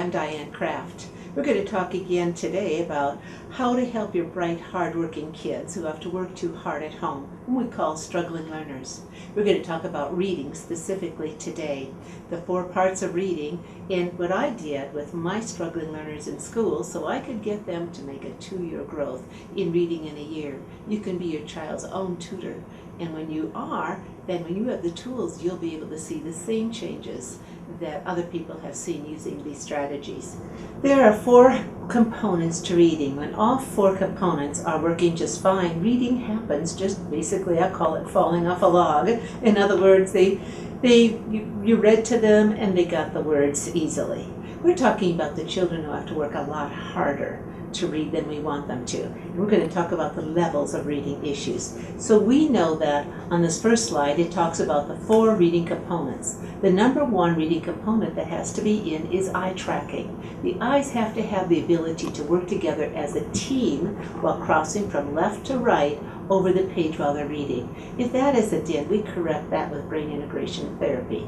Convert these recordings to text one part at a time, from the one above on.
I'm Dianne Craft. We're going to talk again today about how to help your bright, hard-working kids who have to work too hard at home, whom we call struggling learners. We're going to talk about reading specifically today, the 4 parts of reading, and what I did with my struggling learners in school so I could get them to make a 2-year growth in reading in a year. You can be your child's own tutor, and when you are, then when you have the tools, you'll be able to see the same changes that other people have seen using these strategies. There are 4 components to reading. When all 4 components are working just fine, reading happens just basically, I call it falling off a log. In other words, you read to them and they got the words easily. We're talking about the children who have to work a lot harder to read than we want them to. And we're going to talk about the levels of reading issues. So we know that on this first slide it talks about the 4 reading components. The number 1 reading component that has to be in is eye tracking. The eyes have to have the ability to work together as a team while crossing from left to right over the page while they're reading. If that isn't in, we correct that with brain integration therapy.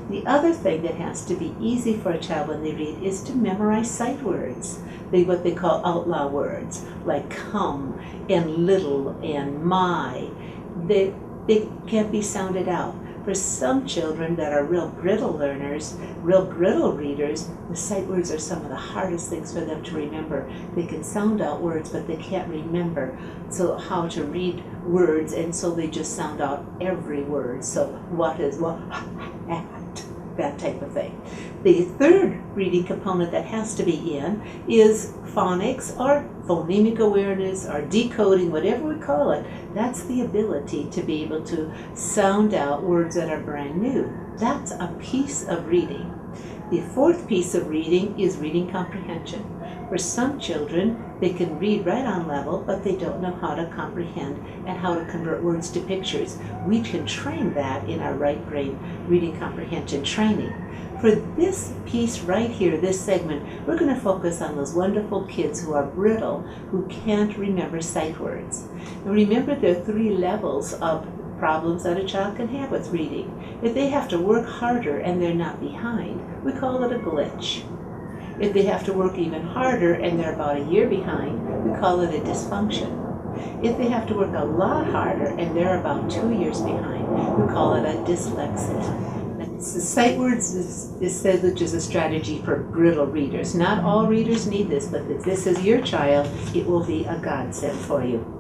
The other thing that has to be easy for a child when they read is to memorize sight words. What they call outlaw words, like come and little and my. They can't be sounded out. For some children that are real brittle learners, real brittle readers, the sight words are some of the hardest things for them to remember. They can sound out words, but they can't remember how to read words, and so they just sound out every word. So what is what? That type of thing. The third reading component that has to be in is phonics or phonemic awareness or decoding, whatever we call it. That's the ability to be able to sound out words that are brand new. That's a piece of reading. The 4th piece of reading is reading comprehension. For some children, they can read right on level, but they don't know how to comprehend and how to convert words to pictures. We can train that in our right brain reading comprehension training. For this piece right here, this segment, we're going to focus on those wonderful kids who are brittle, who can't remember sight words. And remember, there are 3 levels of problems that a child can have with reading. If they have to work harder and they're not behind, we call it a glitch. If they have to work even harder and they're about a year behind, we call it a dysfunction. If they have to work a lot harder and they're about 2 years behind, we call it a dyslexia. Sight words is said, which is a strategy for brittle readers. Not all readers need this, but if this is your child, it will be a godsend for you.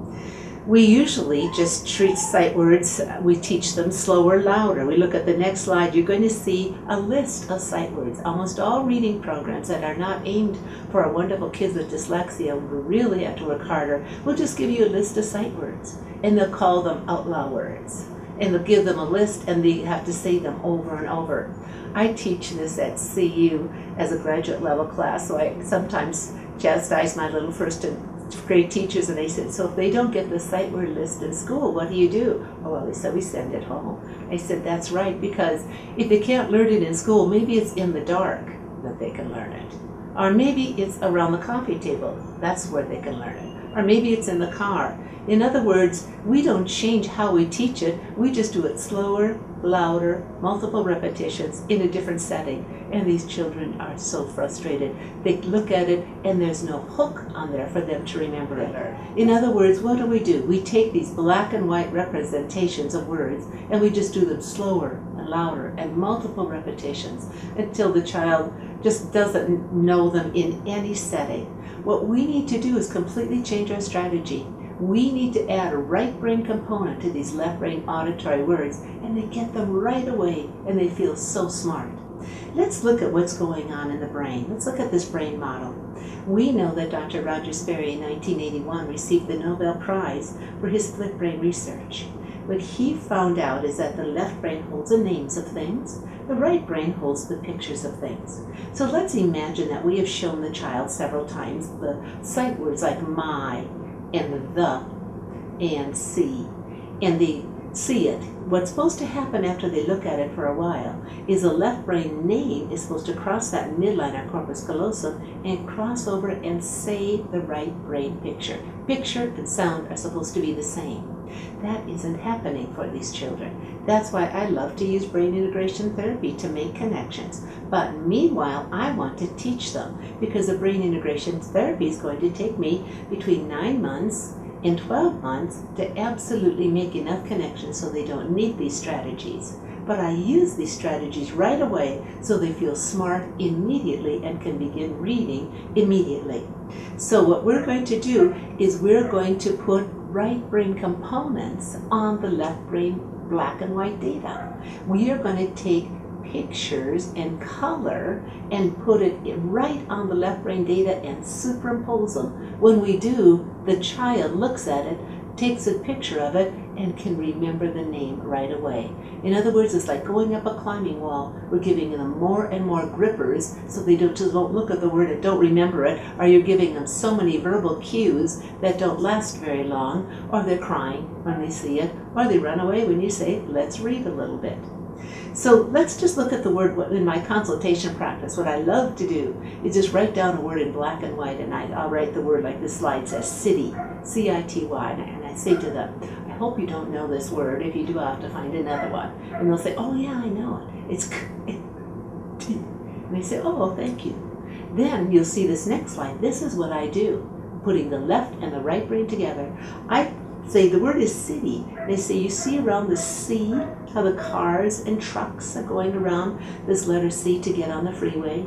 We usually just treat sight words, we teach them slower, louder. We look at the next slide, you're going to see a list of sight words. Almost all reading programs that are not aimed for our wonderful kids with dyslexia who really have to work harder will just give you a list of sight words, and they'll call them outlaw words. And they'll give them a list and they have to say them over and over. I teach this at CU as a graduate level class, so I sometimes chastise my little first and grade teachers, and they said, so if they don't get the sight word list in school, what do you do? Oh, well, they said, we send it home. I said, that's right, because if they can't learn it in school, maybe it's in the dark that they can learn it. Or maybe it's around the coffee table, that's where they can learn it. Or maybe it's in the car. In other words, we don't change how we teach it, we just do it slower, louder, multiple repetitions in a different setting. And these children are so frustrated. They look at it and there's no hook on there for them to remember it. In other words, what do? We take these black and white representations of words and we just do them slower and louder and multiple repetitions until the child just doesn't know them in any setting. What we need to do is completely change our strategy. We need to add a right brain component to these left brain auditory words, and they get them right away, and they feel so smart. Let's look at what's going on in the brain. Let's look at this brain model. We know that Dr. Roger Sperry in 1981 received the Nobel Prize for his split brain research. What he found out is that the left brain holds the names of things, the right brain holds the pictures of things. So let's imagine that we have shown the child several times the sight words like my, and the and see, and the see it. What's supposed to happen after they look at it for a while is the left brain name is supposed to cross that midline or corpus callosum and cross over and say the right brain picture. Picture and sound are supposed to be the same. That isn't happening for these children. That's why I love to use brain integration therapy to make connections. But meanwhile, I want to teach them because the brain integration therapy is going to take me between 9 months and 12 months to absolutely make enough connections so they don't need these strategies. But I use these strategies right away so they feel smart immediately and can begin reading immediately. So what we're going to do is we're going to put right brain components on the left brain black and white data. We are going to take pictures and color and put it right on the left brain data and superimpose them. When we do, the child looks at it, takes a picture of it, and can remember the name right away. In other words, it's like going up a climbing wall. We're giving them more and more grippers so they don't look at the word and don't remember it, or you're giving them so many verbal cues that don't last very long, or they're crying when they see it, or they run away when you say, let's read a little bit. So let's just look at the word in my consultation practice. What I love to do is just write down a word in black and white, and I'll write the word like this slide says, city, C-I-T-Y, and I say to them, I hope you don't know this word. If you do, I'll have to find another one. And they'll say, oh yeah, I know it. It's and they say, oh, thank you. Then you'll see this next slide. This is what I do, putting the left and the right brain together. I say the word is city. They say, you see around the C how the cars and trucks are going around this letter C to get on the freeway?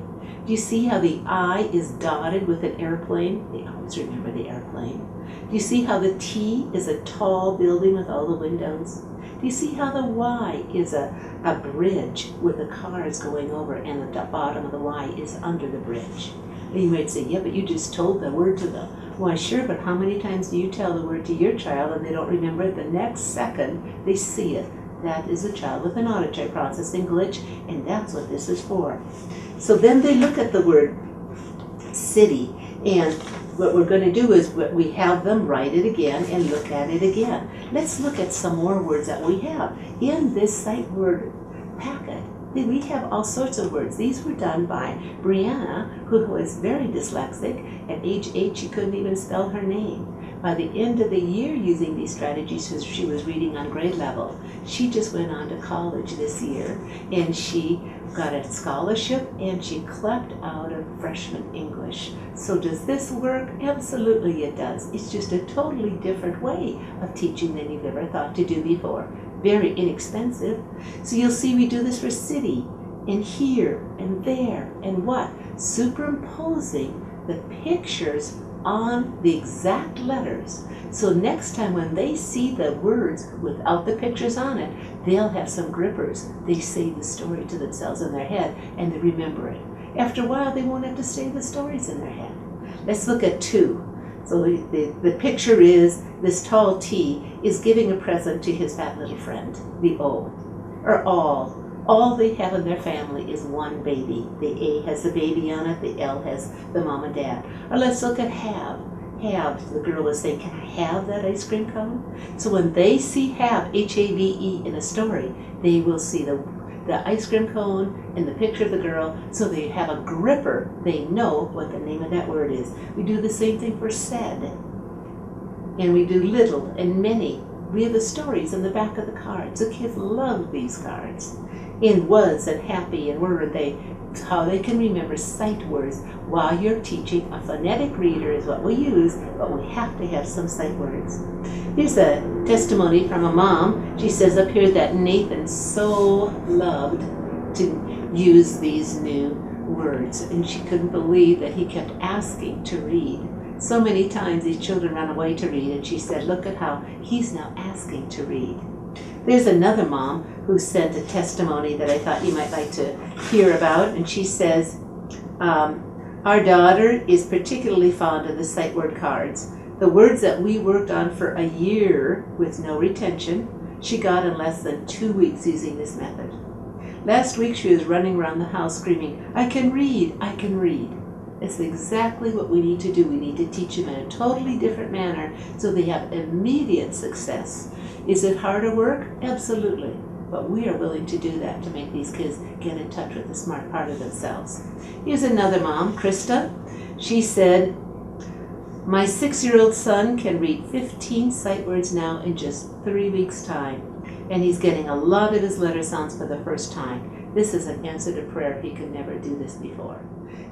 Do you see how the I is dotted with an airplane? They always remember the airplane. Do you see how the T is a tall building with all the windows? Do you see how the Y is a bridge with the cars going over and the bottom of the Y is under the bridge? And you might say, yeah, but you just told the word to them. Why, sure, but how many times do you tell the word to your child and they don't remember it? The next second they see it. That is a child with an auditory processing glitch, and that's what this is for. So then they look at the word city, and what we're going to do is we have them write it again and look at it again. Let's look at some more words that we have. In this sight word packet, we have all sorts of words. These were done by Brianna, who was very dyslexic. At age 8, she couldn't even spell her name. By the end of the year using these strategies, because she was reading on grade level, she just went on to college this year, and she got a scholarship, and she clept out of freshman English. So does this work? Absolutely it does. It's just a totally different way of teaching than you've ever thought to do before. Very inexpensive. So you'll see we do this for city, and here, and there, and what? Superimposing the pictures on the exact letters. So next time when they see the words without the pictures on it, they'll have some grippers. They say the story to themselves in their head and they remember it. After a while, they won't have to say the stories in their head. Let's look at 2. So the picture is this tall T is giving a present to his fat little friend, the O, or all. All they have in their family is one baby. The A has the baby on it, the L has the mom and dad. Or let's look at have. Have, the girl was saying, can I have that ice cream cone? So when they see have, H-A-V-E, in a story, they will see the ice cream cone and the picture of the girl, so they have a gripper. They know what the name of that word is. We do the same thing for said. And we do little and many. We have the stories in the back of the cards. The kids love these cards. In was and happy and were they, how they can remember sight words while you're teaching. A phonetic reader is what we use, but we have to have some sight words. Here's a testimony from a mom. She says up here that Nathan so loved to use these new words, and she couldn't believe that he kept asking to read. So many times these children run away to read, and she said, look at how he's now asking to read. There's another mom who sent a testimony that I thought you might like to hear about, and she says, our daughter is particularly fond of the sight word cards. The words that we worked on for a year with no retention, she got in less than 2 weeks using this method. Last week she was running around the house screaming, I can read, I can read. It's exactly what we need to do. We need to teach them in a totally different manner so they have immediate success. Is it harder work? Absolutely. But we are willing to do that to make these kids get in touch with the smart part of themselves. Here's another mom, Krista. She said, my 6-year-old son can read 15 sight words now in just 3 weeks' time. And he's getting a lot of his letter sounds for the first time. This is an answer to prayer. He could never do this before.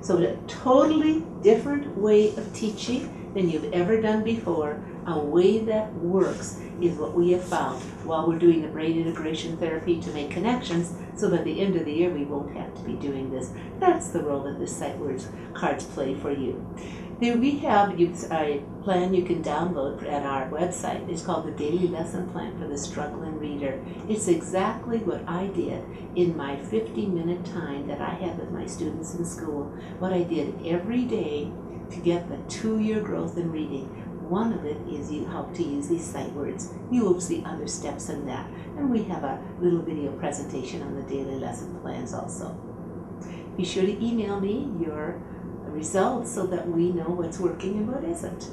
So a totally different way of teaching than you've ever done before, a way that works is what we have found while we're doing the brain integration therapy to make connections, so by the end of the year we won't have to be doing this. That's the role that the sight words cards play for you. There we have a plan you can download at our website. It's called the Daily Lesson Plan for the Struggling Reader. It's exactly what I did in my 50-minute time that I had with my students in school, what I did every day to get the 2-year growth in reading. One of it is how to use these sight words. You will see other steps in that. And we have a little video presentation on the daily lesson plans also. Be sure to email me your results so that we know what's working and what isn't.